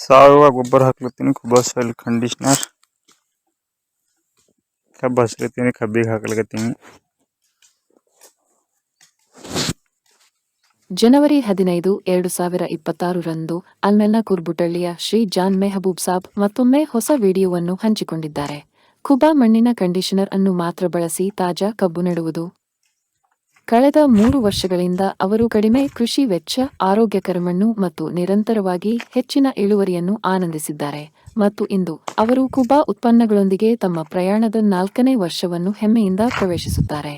ಸಾವಯವ ಗೊಬ್ಬರ ಹಾಕ್ಲತ್ತೀನಿ. Khuba soil conditioner ಕಬ್ಬು ಹಸ್ಲತ್ತೀನಿ. ಕಬ್ಬಿಗೆ ಹಾಕ್ಲತ್ತೀನಿ. ಜನವರಿ 15, 2026 ರಂದು ಅಲ್ಮೆಲ್ನ ಕುರ್ಬುಟಳ್ಳಿಯ ಶ್ರೀ ಜಾನ್ ಮೆಹಬೂಬ್ ಸಾಬ್ ಮತ್ತೊಮ್ಮೆ ಹೊಸ ವಿಡಿಯೋವನ್ನು ಹಂಚಿಕೊಂಡಿದ್ದಾರೆ. ಕುಬಾ ಮಣ್ಣಿನ ಕಂಡೀಷನರ್ ಅನ್ನು ಮಾತ್ರ ಬಳಸಿ ತಾಜಾ ಕಬ್ಬು ನೆಡುವುದು. ಕಳೆದ 3 ವರ್ಷಗಳಿಂದ ಅವರು ಕಡಿಮೆ ಕೃಷಿ ವೆಚ್ಚ, ಆರೋಗ್ಯಕರ ಮಣ್ಣು ಮತ್ತು ನಿರಂತರವಾಗಿ ಹೆಚ್ಚಿನ ಇಳುವರಿಯನ್ನು ಆನಂದಿಸಿದ್ದಾರೆ ಮತ್ತು ಇಂದು ಅವರು ಕುಬಾ ಉತ್ಪನ್ನಗಳೊಂದಿಗೆ ತಮ್ಮ ಪ್ರಯಾಣದ 4ನೇ ವರ್ಷವನ್ನು ಹೆಮ್ಮೆಯಿಂದ ಪ್ರವೇಶಿಸುತ್ತಾರೆ.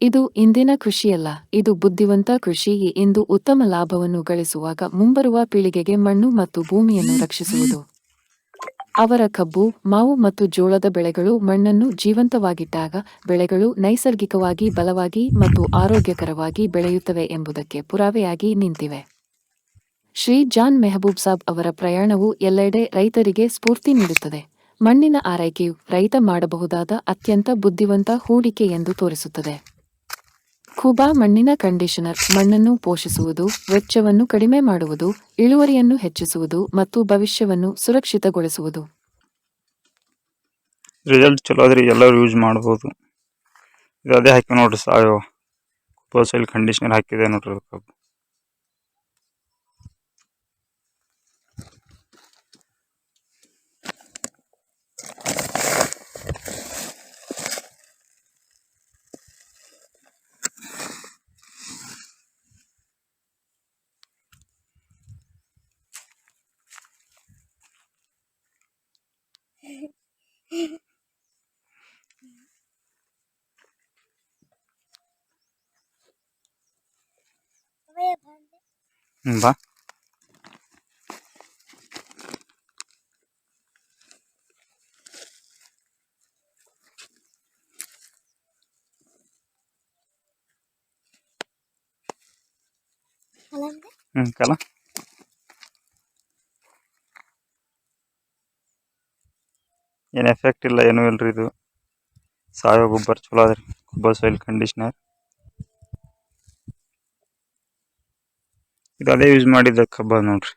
ಇದು ಇಂದಿನ ಕೃಷಿಯಲ್ಲ, ಇದು ಬುದ್ಧಿವಂತ ಕೃಷಿ. ಇಂದು ಉತ್ತಮ ಲಾಭವನ್ನು ಗಳಿಸುವಾಗ ಮುಂಬರುವ ಪೀಳಿಗೆಗೆ ಮಣ್ಣು ಮತ್ತು ಭೂಮಿಯನ್ನು ರಕ್ಷಿಸುವುದು. ಅವರ ಕಬ್ಬು, ಮಾವು ಮತ್ತು ಜೋಳದ ಬೆಳೆಗಳು ಮಣ್ಣನ್ನು ಜೀವಂತವಾಗಿಟ್ಟಾಗ ಬೆಳೆಗಳು ನೈಸರ್ಗಿಕವಾಗಿ ಬಲವಾಗಿ ಮತ್ತು ಆರೋಗ್ಯಕರವಾಗಿ ಬೆಳೆಯುತ್ತವೆ ಎಂಬುದಕ್ಕೆ ಪುರಾವೆಯಾಗಿ ನಿಂತಿವೆ. ಶ್ರೀ ಜಾನ್ ಮೆಹಬೂಬ್ ಸಾಬ್ ಅವರ ಪ್ರಯಾಣವು ಎಲ್ಲೆಡೆ ರೈತರಿಗೆ ಸ್ಫೂರ್ತಿ ನೀಡುತ್ತದೆ. ಮಣ್ಣಿನ ಆರೈಕೆಯು ರೈತ ಮಾಡಬಹುದಾದ ಅತ್ಯಂತ ಬುದ್ಧಿವಂತ ಹೂಡಿಕೆ ಎಂದು ತೋರಿಸುತ್ತದೆ. ಕುಬಾ ಮಣ್ಣಿನ ಕಂಡೀಷನರ್ ಮಣ್ಣನ್ನು ಪೋಷಿಸುವುದು, ವೆಚ್ಚವನ್ನು ಕಡಿಮೆ ಮಾಡುವುದು, ಇಳುವರಿಯನ್ನು ಹೆಚ್ಚಿಸುವುದು ಮತ್ತು ಭವಿಷ್ಯವನ್ನು ಸುರಕ್ಷಿತಗೊಳಿಸುವುದು. ರಿಸಲ್ಟ್ ಚಲೋ ಅದ್ರಿ, ಎಲ್ಲರೂ ಯೂಸ್ ಮಾಡ್ಬೋದು. ಇದು ಅದೇ ಹಾಕಿ ನೋಡ್ರಿ, ಸಾವಯವ ಕುಬಾ ಸಾಯಿಲ್ ಕಂಡೀಷನರ್ ಹಾಕಿದೆ ನೋಡ್ರಿ ಕಬ್ಬು. ಬಾ ಕಲ ಏನು ಎಫೆಕ್ಟ್ ಇಲ್ಲ, ಏನೂ ಇಲ್ರಿ. ಇದು ಸಾವಯವ ಗೊಬ್ಬರ ಚಲೋ ಅದ್ರಿ, ಕುಬಾ ಸಾಯಿಲ್ ಕಂಡೀಷನರ್. ಇದು ಅದೇ ಯೂಸ್ ಮಾಡಿದ್ದ ಕಬ್ಬ ನೋಡ್ರಿ.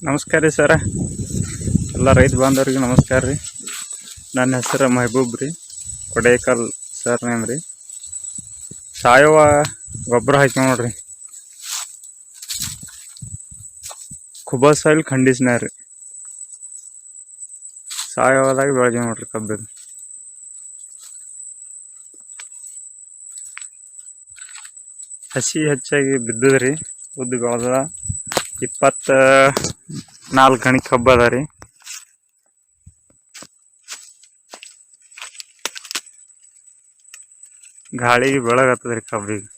ನಮಸ್ಕಾರ ರೀ ಸರ, ಎಲ್ಲ ರೈತ ಬಾಂಧವ್ರಿಗೆ ನಮಸ್ಕಾರ ರೀ. ನನ್ನ ಹೆಸರು ಮೆಹಬೂಬ್ ರೀ, ಕೊಡೇಕಲ್ ಸರ್ ನೇಮ್ ರೀ. ಸಾವಯವ ಗೊಬ್ಬರ ಹಾಕಿ ನೋಡ್ರಿ, ಕುಬಾ ಸಾಯಿಲ್ ಕಂಡೀಷನರ್ ರೀ. ಸಾವಯವದಾಗ ಬೆಳೆದೀವಿ ನೋಡ್ರಿ ಕಬ್ಬಿಗೆ. ಹಸಿ ಹೆಚ್ಚಾಗಿ ಬಿದ್ದದ್ರಿ, ಉದ್ದು ಬೆಳೆದ 24 ಗಣಿ ಕಬ್ಬು ಅದ ರೀ. ಗಾಳಿಗೆ ಬೆಳಗತ್ತದ್ರಿ ಕಬ್ಬಿಗೆ.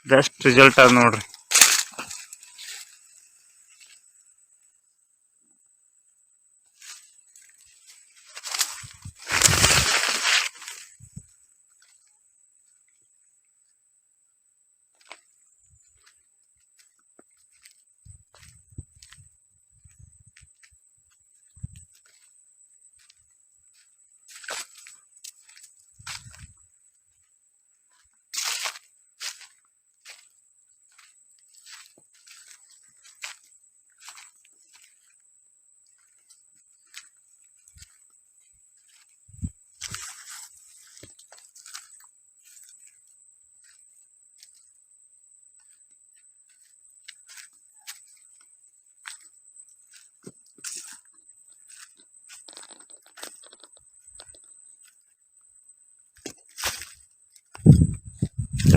ಬೆಸ್ಟ್ ರಿಸಲ್ಟ್ ಅದ ನೋಡ್ರಿ.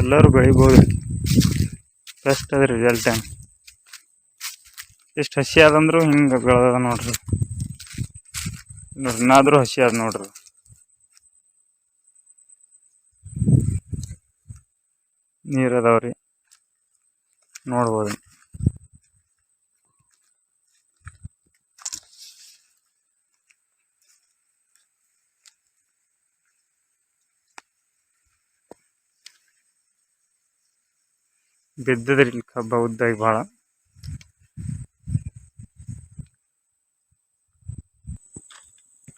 ಎಲ್ಲರೂ ಬೆಳಿಬೋದು, ಬೆಸ್ಟ್ ಅದ ರಿಸಲ್ಟ್. ಎಷ್ಟು ಹಸಿ ಆದಂದ್ರೂ ಹಿಂಗೆ ಬೆಳೆದ ನೋಡ್ರಿ. ನೋಡ್ರಿ ಇನ್ನಾದ್ರೂ ಹಸಿ ಅದ ನೋಡ್ರಿ. ನೀರ್ ಅದಾವ್ರಿ ನೋಡ್ಬೋದು. ಬಿದ್ದದ್ರಿ ಇಲ್ಲಿ ಕಬ್ಬ ಉದ್ದಾಗಿ ಭಾಳ.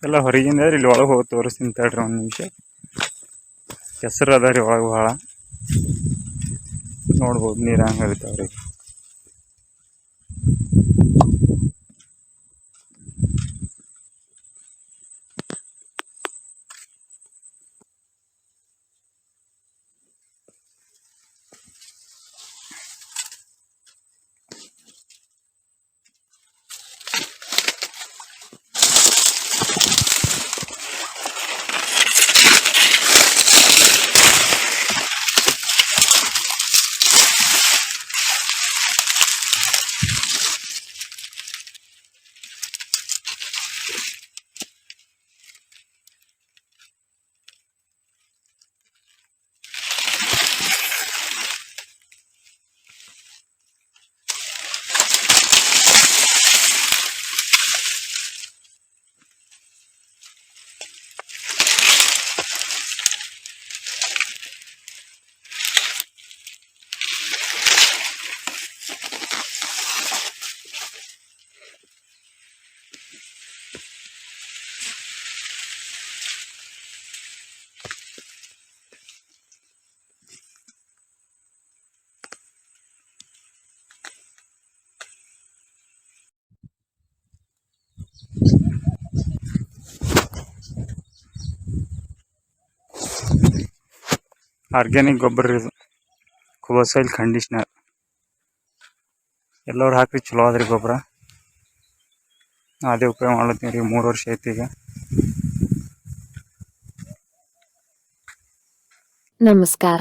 ಎಲ್ಲ ಹೊರಗಿಂದ ಇಲ್ಲಿ ಒಳಗೆ ಹೋಗಿ ತೋರಿಸ್ತೀನಿ ತಡ್ರಿ ಒಂದು ನಿಮಿಷ. ಕೆಸರು ಅದ ರೀ ಒಳಗೆ ಭಾಳ ನೋಡ್ಬೋದು. ನೀರು ಹಂಗೆ ಹರಿತಾವ್ರಿ. ಆರ್ಗ್ಯಾನಿಕ್ ಗೊಬ್ಬರ ರೀ ಇದು. ಕುಬಾ ಸಾಯಿಲ್ ಕಂಡೀಷ್ನರ್ ಎಲ್ಲರೂ ಹಾಕ್ರಿ, ಚಲೋ ಅದ್ರಿ ಗೊಬ್ಬರ. ಅದೇ ಉಪಯೋಗ ಮಾಡ್ಲತ್ತೀನಿ ರೀ, 3 ವರ್ಷ ಐತಿ ಈಗ. ನಮಸ್ಕಾರ.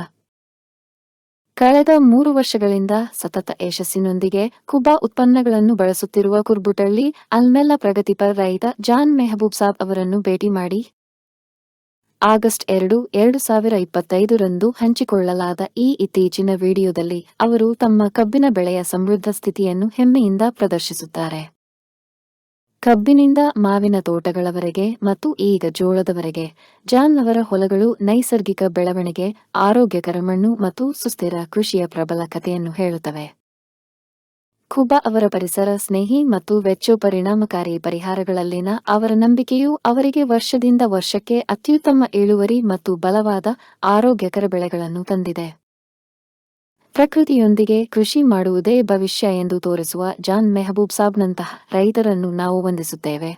ಕಳೆದ 3 ವರ್ಷಗಳಿಂದ ಸತತ ಯಶಸ್ಸಿನೊಂದಿಗೆ ಕುಬಾ ಉತ್ಪನ್ನಗಳನ್ನು ಬಳಸುತ್ತಿರುವ ಕುರ್ಬುಟಳ್ಳಿ ಅಲ್ಮೆಲ್ಲ ಪ್ರಗತಿಪರ ರೈತ ಜಾನ್ ಮೆಹಬೂಬ್ ಸಾಬ್ ಅವರನ್ನು ಭೇಟಿ ಮಾಡಿ ಆಗಸ್ಟ್ 2, 2025 ರಂದು ಹಂಚಿಕೊಳ್ಳಲಾದ ಈ ಇತ್ತೀಚಿನ ವಿಡಿಯೋದಲ್ಲಿ ಅವರು ತಮ್ಮ ಕಬ್ಬಿನ ಬೆಳೆಯ ಸಮೃದ್ಧ ಸ್ಥಿತಿಯನ್ನು ಹೆಮ್ಮೆಯಿಂದ ಪ್ರದರ್ಶಿಸುತ್ತಾರೆ. ಕಬ್ಬಿನಿಂದ ಮಾವಿನ ತೋಟಗಳವರೆಗೆ ಮತ್ತು ಈಗ ಜೋಳದವರೆಗೆ ಜಾನ್ ಅವರ ಹೊಲಗಳು ನೈಸರ್ಗಿಕ ಬೆಳವಣಿಗೆ, ಆರೋಗ್ಯಕರ ಮಣ್ಣು ಮತ್ತು ಸುಸ್ಥಿರ ಕೃಷಿಯ ಪ್ರಬಲ ಕಥೆಯನ್ನು ಹೇಳುತ್ತವೆ. ಕುಬಾ ಅವರ ಪರಿಸರ ಸ್ನೇಹಿ ಮತ್ತು ವೆಚ್ಚ ಪರಿಣಾಮಕಾರಿ ಪರಿಹಾರಗಳಲ್ಲಿನ ಅವರ ನಂಬಿಕೆಯು ಅವರಿಗೆ ವರ್ಷದಿಂದ ವರ್ಷಕ್ಕೆ ಅತ್ಯುತ್ತಮ ಇಳುವರಿ ಮತ್ತು ಬಲವಾದ ಆರೋಗ್ಯಕರ ಬೆಳೆಗಳನ್ನು ತಂದಿದೆ. ಪ್ರಕೃತಿಯೊಂದಿಗೆ ಕೃಷಿ ಮಾಡುವುದೇ ಭವಿಷ್ಯ ಎಂದು ತೋರಿಸುವ ಜಾನ್ ಮೆಹಬೂಬ್ ಸಾಬ್ನಂತಹ ರೈತರನ್ನು ನಾವು ವಂದಿಸುತ್ತೇವೆ.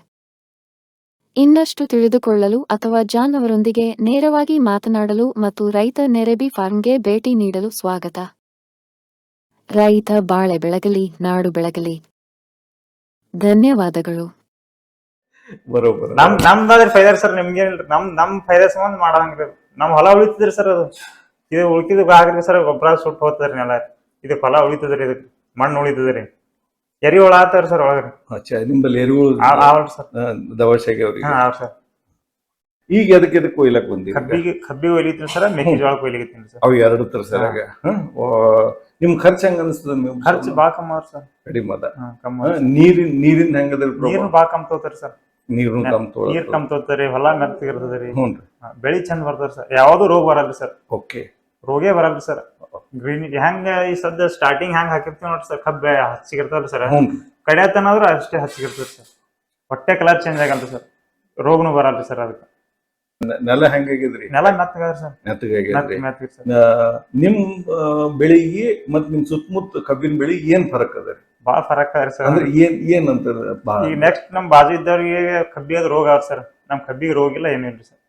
ಇನ್ನಷ್ಟು ತಿಳಿದುಕೊಳ್ಳಲು ಅಥವಾ ಜಾನ್ ಅವರೊಂದಿಗೆ ನೇರವಾಗಿ ಮಾತನಾಡಲು ಮತ್ತು ರೈತ ನೆರೆಬಿ ಫಾರ್ಮ್ಗೆ ಭೇಟಿ ನೀಡಲು ಸ್ವಾಗತ. ರೈತ ಬಾಳೆ ಬೆಳಗಲಿ, ನಾಡು ಬೆಳಗಲಿ. ಧನ್ಯವಾದಗಳು. ಬರೋಬರ ನಮ್ದಾದ್ರೆ ಫೈದಾ ಸರ್, ನಿಮ್ಗೆ ನಮ್ ಫೈದಾ ಸಂಬಂಧ ಮಾಡಂಗ್ರಿ. ನಮ್ ಹೊಲ ಉಳಿತದ್ರಿ ಸರ್. ಅದು ಇದು ಉಳ್ಕಿದ ಆಗ್ರಿ ಸರ್, ಗೊಬ್ಬರ ಸುಟ್ಟು ಹೋಗ್ತದ್ರಿ ನೆಲ. ಇದು ಹೊಲ ಉಳಿತದ್ರಿ, ಇದಕ್ ಮಣ್ಣು ಉಳಿತದ್ರಿ, ಎರಿ ಒಳ ಆತಾರ ಸರ್ ಒಳಗ್ರಿ. ನಿಂಬಲ್ಲಿ ಎರಿಹುಳು ಸರ್ ದವಸೆಗೆ ಅವ್ರಿಗೆ. ಸರ್ ಈಗ ಎದಕ್ಕೆ ಕೊಯ್ಲಕ್ ಬಂದಿ? ಕಬ್ಬಿ ಒಯ್ಲಿತ್ರಿ ಸರ್, ಮೆಕ್ಕೆಜೋಳ ಕೊಯ್ಲಿಕತ್ತೀನಿ ಸರ್. ಅವು ಎರಡು ತರ ಸರ್. ನಿಮ್ ಖರ್ಚು ಹೆಂಗ ಅನಿಸ್ತದ? ಖರ್ಚು ಬಾಳ ಕಮ್ಮ ಅವ್ರ ಸರ್. ಕಡಿಮೆ ಅದ. ನೀರಿನ ಹೆಂಗದ? ನೀರು ಬಾಳ ಕಮ್ ತೋತಾರ ಸರ್. ನೀರು ಕಮ್ ತೋತಾರಿ, ಹೊಲ ಮೆತ್ತಗಿರ್ತದ್ರಿ, ಹ್ಞೂ ಬೆಳಿ ಚಂದ ಬರ್ತಾರ ಸರ್. ಯಾವ್ದು ರೋಗ ಬರಲ್ರಿ ಸರ್. ಓಕೆ, ರೋಗೇ ಬರಲ್ರಿ ಸರ್. ಗ್ರೀನ್ ಹೆಂಗ ಈ ಸದ್ಯ ಸ್ಟಾರ್ಟಿಂಗ್ ಹೆಂಗ್ ಹಾಕಿರ್ತೀವಿ ನೋಡ್ರಿ ಸರ್, ಕಬ್ಬ ಹಚ್ಚಿಗಿರ್ತವ್ರಿ ಸರ್. ಕಡಿಯತನಾದ್ರೂ ಅಷ್ಟೇ ಹಚ್ಚಿಗಿರ್ತದ ಸರ್. ಹೊಟ್ಟೆ ಕಲರ್ ಚೇಂಜ್ ಆಗಲ್ರಿ ಸರ್, ರೋಗನು ಬರಲ್ರಿ ಸರ್. ಅದಕ್ಕೆ ನೆಲ ಹೆಂಗಾಗಿದ್ರಿ? ನೆಲ ಮೆತ್ತಗಾದ್ರಿ ಸರ್. ಮೆತ್ತಗಾಗಿದ್ರಿ. ನಿಮ್ ಬೆಳಿಗೆ ಮತ್ ನಿಮ್ ಸುತ್ತಮುತ್ತ ಕಬ್ಬಿನ ಬೆಳಿ ಏನ್ ಫರಕ್ ಅದ? ಬಾಳ ಫರಕ್ ಅದ್ರಿ ಸರ್. ಅಂದ್ರೆ ಏನ್ ಅಂತಾರ? ಈಗ ನೆಕ್ಸ್ಟ್ ನಮ್ ಬಾಜು ಇದ್ದವ್ರಿಗೆ ಕಬ್ಬಿ ಅದ್ ರೋಗ ಆರ್ ಸರ್, ನಮ್ ಕಬ್ಬಿಗೆ ರೋಗ ಇಲ್ಲ, ಏನಿಲ್ರಿ ಸರ್.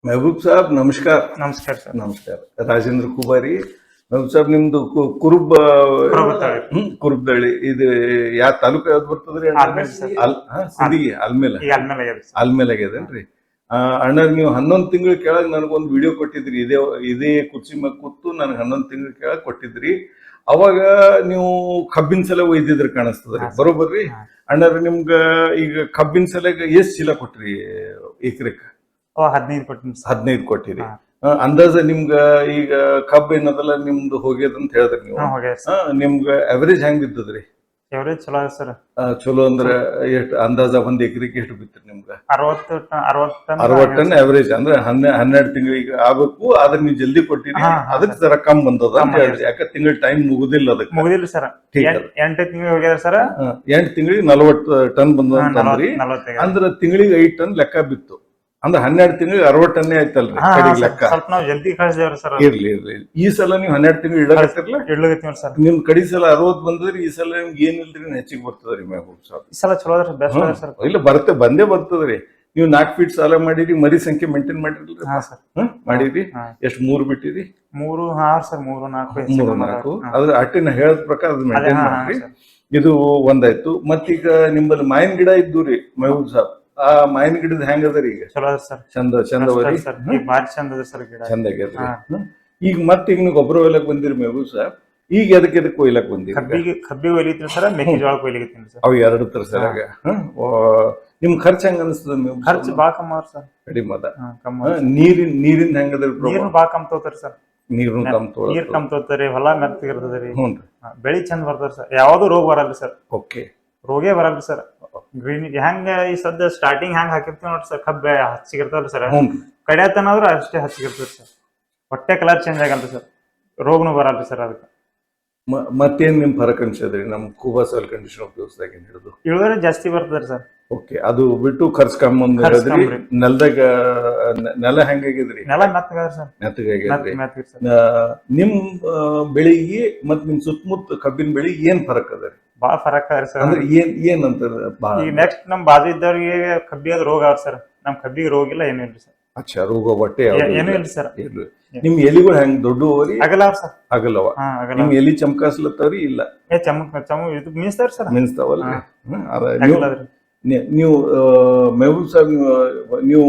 ಮೆಹಬೂಬ್ ಸಾಬ್ ನಮಸ್ಕಾರ. ನಮಸ್ಕಾರ ಸರ್. ನಮಸ್ಕಾರ. ರಾಜೇಂದ್ರ ಕುಬಾರಿ. ಮೆಹಬೂಬ್ ಸಾಬ್ ನಿಮ್ದು ಕುರುಬ್ದಳ್ಳಿ. ಇದು ಯಾವ ತಾಲೂಕು ಯಾವ್ದು ಬರ್ತದ್ರಿ? ಸಿಂದಗಿ ಆಲ್ಮೇಲೆ ಆಗ್ಯದೇನ್ರಿ? ಅಣ್ಣ, ನೀವು 11 ತಿಂಗಳ ಕೆಳಗ್ ನನಗೊಂದು ವಿಡಿಯೋ ಕೊಟ್ಟಿದ್ರಿ. ಇದೇ ಕುರ್ಚಿ ಮ್ಯಾಗ ಕೂತು ನನಗೆ 11 ತಿಂಗಳ ಕೆಳಗ್ ಕೊಟ್ಟಿದ್ರಿ. ಅವಾಗ ನೀವು ಕಬ್ಬಿನ ಸಲ ಒಯ್ದಿದ್ರೆ ಕಾಣಿಸ್ತದ್ರಿ, ಬರೋಬರ್ರಿ? ಅಣ್ಣಾರ ನಿಮ್ಗ ಈಗ ಕಬ್ಬಿನ ಸಲಗ ಎಷ್ಟ್ ಚೀಲ ಕೊಟ್ರಿ ಎಕರೆಕ್? 15 ಕೊಟ್ಟಿನಿ ಸರ್. 15 ಕೊಟ್ಟಿರಿ. ಅಂದಾಜ ನಿಮ್ಗ ಈಗ ಕಬ್ಬು ಏನದಲ್ಲ ನಿಮ್ದು ಹೋಗ್ಯದಂತ ಹೇಳಿದ್ರಿ ನೀವು. ನಿಮ್ಗ ಅವರೇಜ್ ಹೆಂಗ್ ಬಿದ್ದದ್ರಿ? ಎವರೇಜ್ ಚಲೋ ಅದ ಸರ್. ಚಲೋ ಅಂದ್ರ ಎಷ್ಟ್ ಅಂದಾಜ ಒಂದ್ ಎಕರೆಗೆ ಎಷ್ಟು ಬಿತ್ರಿ ನಿಮ್ಗ? 60 ಟನ್ ಅವರೇಜ್ ಅಂದ್ರೆ 12 ತಿಂಗಳಿಗೆ ಆಗ್ಬೇಕು. ಆದ್ರೆ ನೀವು ಜಲ್ದಿ ಕೊಟ್ಟಿರಿ, ಅದಕ್ಕೆ ಜರ ಕಮ್ ಬಂದದ ಅಂತ ಹೇಳ್ರಿ. ಯಾಕ ತಿಂಗಳ ಟೈಮ್ ಮುಗುದಿಲ್ಲ, ಅದಕ್ಕೆ ಮುಗುದಿಲ್ಲ ಸರ್. 8 ತಿಂಗಳಿಗೆ ಹೋಗ್ಯಾರ ಸರ್. 8 ತಿಂಗಳಿಗೆ 40 ಟನ್ ಬಂದದ್ರಿ. ಅಂದ್ರ ತಿಂಗಳಿಗೆ 5 ಟನ್ ಲೆಕ್ಕ ಬಿತ್ತು. ಅಂದ್ರೆ 12 ತಿಂಗಳಿಗೆ 60 ಟನ್ ಆಯ್ತಲ್ರಿ ಕಡೆಗೆ ಲೆಕ್ಕ. ಸ್ವಲ್ಪ ನಾವು ಜಲ್ದಿ ಕಳಿಸಿದೇವ್ರಿ ಸರ್. ಇರ್ಲಿ. ಈ ಸಲ ನೀವು 12 ತಿಂಗಳು ಇಡಕತ್ತಿರಲ್ಲ, ಸರ್. ನಿಮ್ ಕಡಿ ಸಲ 60 ಬಂದ್ರಿ, ಈ ಸಲ ನಿಮ್ಗೆ ಏನಿಲ್ರಿ ಹೆಚ್ಚಿಗೆ ಬರ್ತದ್ರಿ ಮೆಹಬೂಬ್ ಸಾಬ್. ಈ ಸಲ ಚಲೋ ಅದ ಬೆಸ್ಟ್ ಅದ ಸರ್. ಇಲ್ಲ ಬಂದೇ ಬರ್ತದ್ರಿ. ನೀವು 4 ಫೀಟ್ ಸಾಲ ಮಾಡಿರಿ, ಮರಿ ಸಂಖ್ಯೆ ಮೇಂಟೈನ್ ಮಾಡಿರ್ಲಿ ಮಾಡಿರಿ. ಎಷ್ಟು 3 ಬಿಟ್ಟಿರಿ? 3 ಸರ್. 3-4 ಅದ್ರ ಅಟ್ಟಿನ ಹೇಳದ ಪ್ರಕಾರ ಅದು ಮೇಂಟೈನ್ ಮಾಡ್ರಿ. ಇದು ಒಂದಾಯ್ತು. ಮತ್ತೀಗ ನಿಮ್ಮಲ್ಲಿ ಮಾವಿನ ಗಿಡ ಇದ್ದು ರೀ ಮೆಹಬೂಬ್ ಸಾಬ್, ಆ ಮಾವಿನ ಗಿಡದ ಹೆಂಗ ಅದರಿ ಈಗ? ಚಲೋ ಅದ ಸರ್. ಚಂದ ಬಾರಿ ಚಂದ ಅದ ಸರ್ ಗಿಡ. ಚಂದ ಆಗ್ಯದ್ರಿ. ಈಗ ಈಗ ನೀವು ಗೊಬ್ಬರ ಒಯ್ಲಕ್ ಬಂದಿರಿ ಮೆಹಬೂಬ್ ಸಾಬ್, ಈಗ ಎದಕ್ಕೆ ಒಯ್ಲಕ್ ಬಂದಿರಿ? ಕಬ್ಬಿಗೆ ಒಯ್ಲಿತ್ರಿ ಸರ್, ಮೆಕ್ಕೆಜೋಳ ಕೊಯ್ಲಿಕತ್ತೀನಿ ಸರ್. ಅವು 2 ತರ ಸರಾಗ. ನಿಮ್ ಖರ್ಚು ಹೆಂಗ ಅನಿಸ್ತದ? ಖರ್ಚು ಬಾಳ ಕಮ್ಮ ಅದ ಸರ್. ಕಡಿಮೆ ಅದ. ನೀರಿಂದ ಹೆಂಗದ್ರಿ? ನೀರು ಬಾಳ ಕಮ್ ತಗೋತಾರ ಸರ್. ನೀರು ಕಮ್ ತಗೋತಾರಿ, ಹೊಲ ಮೆತ್ತಗಿರ್ತದ್ರಿ, ಬೆಳಿ ಚಂದ ಬರ್ತದ ಸರ್. ಯಾವ್ದು ರೋಗ ಬರಲ್ರಿ ಸರ್. ಓಕೆ, ರೋಗೇ ಬರಲ್ರಿ ಸರ್. ಗ್ರೀನ್ ಹೆಂಗ ಈ ಸದ್ಯ ಸ್ಟಾರ್ಟಿಂಗ್ ಹೆಂಗ್ ಹಾಕಿರ್ತೀವಿ ನೋಡ್ರಿ ಸರ್, ಕಬ್ಬ ಹಚ್ಚಿಗಿರ್ತಲ್ರಿ ಸರ್, ಕಡಿಯತನಾದ್ರೂ ಅಷ್ಟೇ ಹಚ್ಚಿಗಿರ್ತದೆ ಸರ್. ಹೊಟ್ಟೆ ಕಲರ್ ಚೇಂಜ್ ಆಗಲ್ರಿ ಸರ್, ರೋಗನು ಬರಲ್ರಿ ಸರ್. ಅದಕ್ಕೆ ಮತ್ತೇನ್ ನಿಮ್ ಫರಕ್ ಅನ್ಸದ್ರಿ ನಮ್ ಕೂಬಾ ಸಾಯಿಲ್ ಕಂಡೀಷನ್ ಉಪಯೋಗಿಸಿದಾಗ ಹಿಡಿದು? ಇಳುವರಿ ಜಾಸ್ತಿ ಬರ್ತದ್ರಿ ಸರ್. ಓಕೆ, ಅದು ಬಿಟ್ಟು ಖರ್ಚು ಕಮ್ಮಿ ಅಂತ ಹೇಳಿದ್ರಿ. ನೆಲದಾಗ ನೆಲ ಹೆಂಗಾಗಿದ್ರಿ? ನೆಲ ಮೆತ್ತಗಾದ್ರಿ ಸರ್. ಮೆತ್ತಗಾಗಿದ್ರಿ. ನಿಮ್ ಬೆಳಿಗ್ಗೆ ಮತ್ ನಿಮ್ ಸುತ್ತಮುತ್ತ ಕಬ್ಬಿನ ಬೆಳಿ ಏನ್ ಫರಕ್ ಅದರಿ? ಬಾಳ ಫರಕ್ ಅದ್ರಿ ಸರ್. ಅಂದ್ರೆ ಏನ್ ಅಂತಾರ? ಈಗ ನೆಕ್ಸ್ಟ್ ನಮ್ ಬಾಜು ಇದ್ದವ್ರಿಗೆ ಕಬ್ಬಿಗೆ ರೋಗ ಅವ್ರ ಸರ್, ನಮ್ ಕಬ್ಬಿಗೆ ರೋಗ ಇಲ್ಲ, ಏನೂ ಇಲ್ರಿ ಸರ್. ಅಚ್ಚಾ, ರೋಗ ಬಟ್ಟೆ ಏನೂ ಇಲ್ರಿ ಸರ್. ನಿಮ್ ಎಲಿಗಳು ಹೆಂಗ್ ದೊಡ್ಡವರಿ? ಅಗಲವ ಸರ್. ಅಗಲವ. ನಿಮ್ ಎಲಿ ಚಮಕಾಸ್ಲತ್ತವ್ರಿ? ಇಲ್ಲ ಇದು ಮೀನ್ಸ್ತಾವ್ರಿ ಸರ್. ಮೀನ್ಸ್ತಾವಲ್ರಿ. ನೀವು ಮೆಹಬೂಬ್ ಸಾಬ್, ನೀವು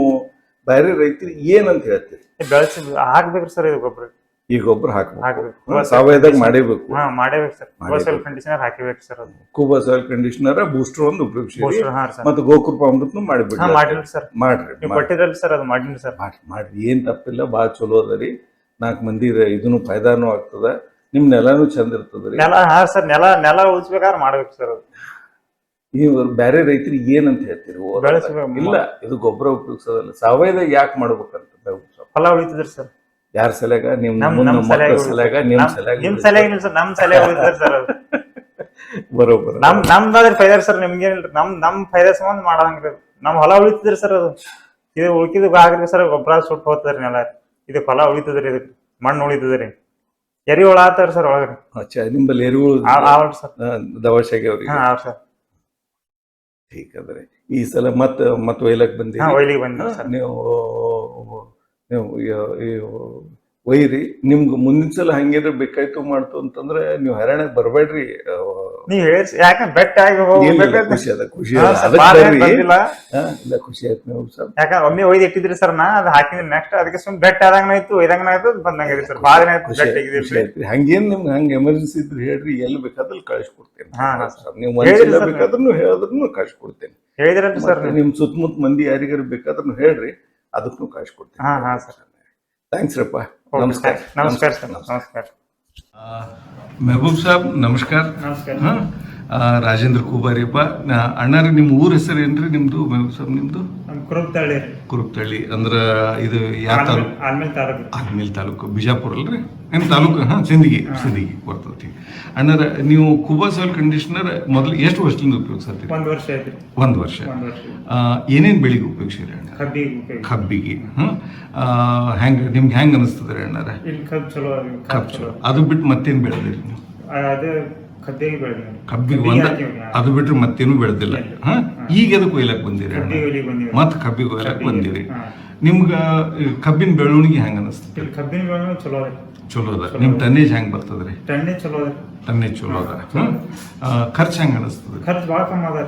ಬೇರೆ ರೈತರಿಗೆ ಏನಂತ ಹೇಳ್ತೀರಿ? ಬೆಳೆಸಿ ಹಾಕ್ಬೇಕ್ರಿ ಸರ್. ಇದು ಗೊಬ್ಬರ, ಈ ಗೊಬ್ಬರ ಹಾಕ್ಬೇಕು, ಸಾವಯವದಾಗ ಮಾಡೇಬೇಕು. ಮಾಡೇಬೇಕು ಸರ್. ಕೂಬಾ ಸಾಯಿಲ್ ಕಂಡೀಷನರ್ ಹಾಕಿಬೇಕು ಸರ್. ಅದು ಕೂಬಾ ಸಾಯಿಲ್ ಕಂಡೀಷನರ್ ಬೂಸ್ಟರ್ ಒಂದು ಉಪಯೋಗಿಸಿ, ಮತ್ತೆ ಗೋಕೃಪ ಅಮೃತನು ಮಾಡಿಬಿಡಿ. ಮಾಡಿರಿ ಸರ್, ಮಾಡ್ರಿ. ಕೊಟ್ಟಿದ್ರಲ್ಲ ಸರ್, ಅದು ಮಾಡಿರಿ ಸರ್. ಮಾಡ್ರಿ, ಏನ್ ತಪ್ಪಿಲ್ಲ, ಬಾಳ ಚಲೋ ಅದರಿ. 4 ಮಂದಿ ಇದನ್ನು ಫೈದಾನು ಆಗ್ತದ, ನಿಮ್ ನೆಲಾನು ಚಂದ ಇರ್ತದ್ರಿ. ನೆಲ ಸರ್, ನೆಲ ಉಳಿಸ್ಬೇಕಾದ್ರೆ ಮಾಡ್ಬೇಕು ಸರ್. ಅದು ನೀವು ಬೇರೆ ರೈತರಿಗೆ ಏನಂತ ಹೇಳ್ತೀರಿ? ಇಲ್ಲ, ಇದು ಗೊಬ್ಬರ ಉಪಯೋಗಿಸೋದಲ್ಲ, ಸಾವಯವದಾಗ ಯಾಕೆ ಮಾಡ್ಬೇಕಂತ? ಫಲ ಉಳಿತಿದ್ರಿ ಸರ್. ಯಾರ ಸಲಗ? ನಿಮ್ ಸಲಗ? ನಿಮ್ ಸಲಗ ಸರ್, ನಮ್ ಸಲಗ ಉಳಿತಿದ್ರಿ ಸರ್. ಬರೋಬರ್. ನಮ್ದಾದ್ರೆ ಫೈದಾ ಸರ್, ನಿಮ್ಗೇನಿಲ್ರಿ. ನಮ್ ಫೈದಾ ಸಂಬಂಧ ಮಾಡಂಗ್ರಿ. ನಮ್ ಹೊಲ ಉಳಿತಿದ್ರಿ ಸರ್. ಅದು ಇದು ಉಳ್ಕಿದ್ ಆಗ್ರಿ ಸರ್, ಗೊಬ್ಬರ ಸುಟ್ಟು ಹೋಗ್ತದ್ರಿ ನೆಲ. ಇದು ಫಲ ಉಳಿತದ್ರಿ, ಇದಕ್ಕೆ ಮಣ್ಣು ಉಳಿತದ್ರಿ, ಎರಿ ಹುಳ ಆತಾರ ಸರ್ ಒಳಗ್ರಿ. ನಿಂಬಲ್ಲಿ ಎರಿಹುಳು ಸರ್ ದವಶಾಗಿ ಅವ್ರಿಗೆ? ಸರ್. ಠೀಕ್ ಅದ್ರಿ. ಈ ಸಲ ಮತ್ ಒಯ್ಲಕ್ ಬಂದಿ? ಒಯ್ಲಿಗೆ ಬಂದಿವಿ ಸರ್. ನೀವು ಒಯ್ರಿ. ನಿಮ್ಗೆ ಮುಂದಿನ ಸಲ ಹಂಗೇನ್ರ ಬೇಕಾಯ್ತು ಮಾಡ್ತು ಅಂತಂದ್ರೆ ನೀವು ಹೈರಾಣಕ್ ಬರ್ಬೇಡ್ರಿ. ನೀವ್ ಹೇಳಿ, ಯಾಕಂದ್ರೆ ಬೆಟ್ಟ ಆಗಿ ಖುಷಿ ಅದ, ಖುಷಿ ಖುಷಿ ಆಯ್ತು ಮೆಹಬೂಬ್ ಸಾಬ್. ಯಾಕಂದ್ರೆ ಒಮ್ಮೆ ಒಯ್ದು ಇಟ್ಟಿದ್ರಿ ಸರ್, ನಾ ಅದು ಹಾಕಿದ್ರಿ ನೆಕ್ಸ್ಟ್, ಅದಕ್ಕೆ ಸುಮ್ಮನೆ ಬೆಟ್ಟ ಆದಂಗ ಆಯ್ತು, ಒಯ್ದಂಗ ಆಯ್ತು, ಬಂದಂಗ ಸರ್. ಭಾಳ ದಿನ ಆಯ್ತು ಬೆಟ್ಟ ಆಗಿದ್ರಿ. ಹಂಗೇನ್ ನಿಮ್ಗೆ ಹಂಗ ಎಮರ್ಜೆನ್ಸಿ ಇದ್ರೆ ಹೇಳ್ರಿ, ಎಲ್ಲಿ ಬೇಕಾದ್ರೂ ಕಳಿಸ್ಕೊಡ್ತೇನೆ. ನೀವು ಮನ್ಸಿಲ್ಲ ಬೇಕಾದ್ರೂ ಹೇಳೋದ್ರೂ ಕಳಿಸ್ಕೊಡ್ತೇನೆ. ಹೇಳಿದ್ರಲ್ರಿ ಸರ್. ನಿಮ್ ಸುತ್ತಮುತ್ತ ಮಂದಿ ಯಾರಿಗಾರು ಬೇಕಾದ್ರೂ ಹೇಳ್ರಿ, ಅದಕ್ಕೂ ಕಳಿಸ್ಕೊಡ್ತೇನೆ. ಥ್ಯಾಂಕ್ಸ್ ರಪ್ಪ. ನಮಸ್ಕಾರ. ನಮಸ್ಕಾರ ಸರ್. ನಮಸ್ಕಾರ ಮೆಹಬೂಬ್ ಸಾಬ್, ನಮಸ್ಕಾರ. ರಾಜೇಂದ್ರ ಕೂಬಾರಿಯಪ್ಪ. ಅಣ್ಣಾರಿ, ನಿಮ್ಮ ಊರ ಹೆಸರು ಏನ್ರಿ ನಿಮ್ದು ಮೆಹಬೂಬ್ ಸಾಬ್? ನಿಮ್ದು ಕುರುಪ್ತಳ್ಳಿ. ಅಂದ್ರ ಇದು ಯಾವ ತಾಲೂಕು? ಆಲ್ಮೇಲ್ ತಾಲೂಕು, ಬಿಜಾಪುರ ಅಲ್ರಿ? ಏನ್ ತಾಲೂಕು? ಸಿಂದಗಿ ಬರ್ತದೆ. ಅಣ್ಣಾರ, ನೀವು ಕೂಬಾ ಸಾಯಿಲ್ ಕಂಡೀಷನರ್ ಮೊದಲು ಎಷ್ಟು ವರ್ಷದಿಂದ ಉಪಯೋಗಿಸ್ತೀರಿ? 1 ವರ್ಷ ಆಯ್ತು. 1 ವರ್ಷ. ಏನೇನ್ ಬೆಳಿಗ್ಗೆ ಉಪಯೋಗಿಸಿರಿ ಅಣ್ಣ? ಕಬ್ಬಿಗೆ. ನಿಮ್ಗೆ ಹೆಂಗ್ ಅನಿಸ್ತದ್ರಿ ಅಣ್ಣಾರ? ಕಬ್ಬು ಚಲೋ. ಅದು ಬಿಟ್ಟು ಮತ್ತೇನ್ ಬೆಳೆದಿರಿ ನೀವು? ಕಬ್ಬಿಗೆ ಅದು ಬಿಟ್ರೆ ಮತ್ತೇನು ಬೆಳೆದಿಲ್ಲ. ಈಗ ಅದಕ್ಕೆ ಒಯ್ಲಕ್ ಬಂದಿರಿ ಅಣ್ಣ? ಮತ್ ಕಬ್ಬಿಗೆ ಒಯ್ಲಕ್ ಬಂದಿರಿ. ನಿಮ್ಗ ಕಬ್ಬಿನ ಬೆಳವಣಿಗೆ ಹೆಂಗ ಅನಿಸ್ತದೆ? ಕಬ್ಬಿನ ಬೆಳವಣಿಗೆ ಚಲೋ ಅದ. ನಿಮ್ ಟನ್ನೇಜ್ ಹೆಂಗ್ ಬರ್ತದ್ರಿ? ಟನ್ನೇಜ್ ಚಲೋ ಅದ. ಖರ್ಚು ಹೆಂಗ ಅನಿಸ್ತದೆ? ಖರ್ಚು ಭಾಳ ಕಮ್ಮಿ ಅದ.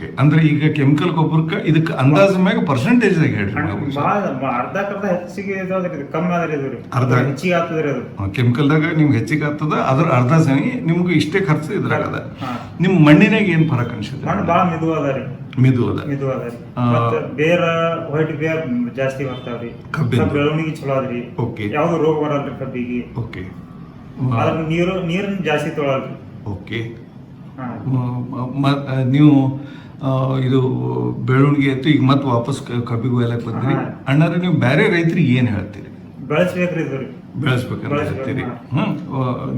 ಓಕೆ, ಅಂದ್ರೆ ಈಗ ಕೆಮಿಕಲ್ ಗೊಬ್ಬರಕ್ಕೆ ಇದಕ್ಕೆ ಅಂದಾಜು ಮ್ಯಾಗ ಪರ್ಸೆಂಟೇಜ್ ಹೇಳ್ರಿ ಮೆಹಬೂಬ್ ಸಾಬ್. ಭಾಳ ಅರ್ಧಕ್ಕರ್ಧ ಹೆಚ್ಚಿಗೆ ಇದಾದ್ರಿ ಇದು, ಕಮ್ಮಿ ಆದ್ರಿ ಇದು ರೀ, ಅರ್ಧ ಹೆಚ್ಚಿಗೆ ಆಗ್ತದ್ರಿ ಅದು. ಕೆಮಿಕಲ್ದಾಗ ನಿಮ್ಗೆ ಹೆಚ್ಚಿಗೆ ಆಗ್ತದ, ಅದ್ರ ಅರ್ಧ ಸನಿ ನಿಮ್ಗೆ ಇಷ್ಟೇ ಖರ್ಚು ಇದ್ರಾಗದ. ಹಾ. ನಿಮ್ ಮಣ್ಣಿನಾಗ ಏನ್ ಫರಕ್ ಅನ್ಸಿದೆ? ಮಣ್ಣು ಭಾಳ ಮಿದು ಅದ ರೀ, ಮಿದು ಅದ. ಮಿದು ಅದ ರೀ. ಮತ್ತ ಬೇರ ವೈಟ್ ಬೇರ್ ಜಾಸ್ತಿ ಬರ್ತಾವ್ರಿ, ಕಬ್ಬಿಂದು. ಬೆಳವಣಿಗೆ ಚಲೋ ಅದ್ರಿ, ಓಕೆ ಯಾವ್ದು ರೋಗ ಬರಲ್ರಿ ಕಬ್ಬಿಗೆ. ಓಕೆ ಅದ್ರ ನೀರನ್ನ ಜಾಸ್ತಿ ತೊಗೊಳಲ್ರಿ. ಓಕೆ. ಹಾ. ನೀವು ಇದು ಬೆಳವಣಿಗೆ ಆಯ್ತು, ಈಗ ಮತ್ತೆ ವಾಪಸ್ ಕಬ್ಬಿಗೆ ಒಯ್ಲಕ್ ಬಂದ್ರಿ. ಹಾ. ಅಣ್ಣಾರ ನೀವು ಬೇರೆ ರೈತರಿಗೆ ಏನ್ ಹೇಳ್ತೀರಿ? ಬೆಳೆಸ್ಬೇಕ್ರಿ ಇದು ರೀ, ಬೆಳೆಸ್ಬೇಕಂತ ಹೇಳ್ತೀರಿ.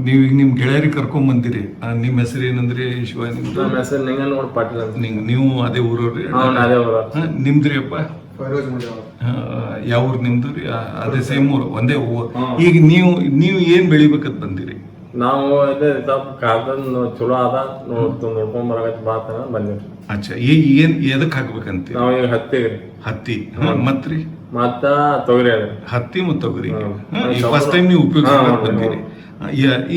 ನೀವು ಈಗ ನಿಮ್ ಗೆಳೆಯರಿಗೆ ಕರ್ಕೊಂಡ್ ಬಂದಿರಿ. ನಿಮ್ಮ ಹೆಸರು ಏನಂದ್ರಿ? ಶಿವ ನಿಮ್ದು? ನಮ್ಮ ಹೆಸರು ನಿಂಗನಗೌಡ ಪಾಟೀಲ್ ಅಂತ. ನೀವು ಅದೇ ಊರವ್ರಿ? ಅದೇ ಊರ. ನಿಮ್ದ್ರಿ ಅಪ್ಪ? ಯಾವ ಊರು ನಿಮ್ದು ರೀ? ಅದೇ ಸೇಮ್ ಊರು, ಒಂದೇ ಊರು. ಈಗ ನೀವು ಏನ್ ಬೆಳಿಬೇಕಂತ ಬಂದಿರಿ? ನಾವು ಇದೇ ಕಾದನ್ ಚಲೋ ಅದ ನೋಡ್ಕೊಂಡ್ ಬರಕತ್ ಬಾತ ಬಂದಿವ್ರಿ. ಅಚ್ಚಾ, ಏನ್ ಎದಕ್ ಹಾಕ್ಬೇಕಂತ? ನಾವ್ ಈಗ ಹತ್ತಿಗ್ರಿ. ಹತ್ತಿ ಮತ್ರಿ? ಮತ್ತ ತೊಗರಿ ಅದ. ಹತ್ತಿ ಮತ್ತು ತೊಗರಿ ಫಸ್ಟ್ ಟೈಮ್ ನೀವು ಉಪಯೋಗಿಸ್ಬೇಕು ಬಂದಿರಿ.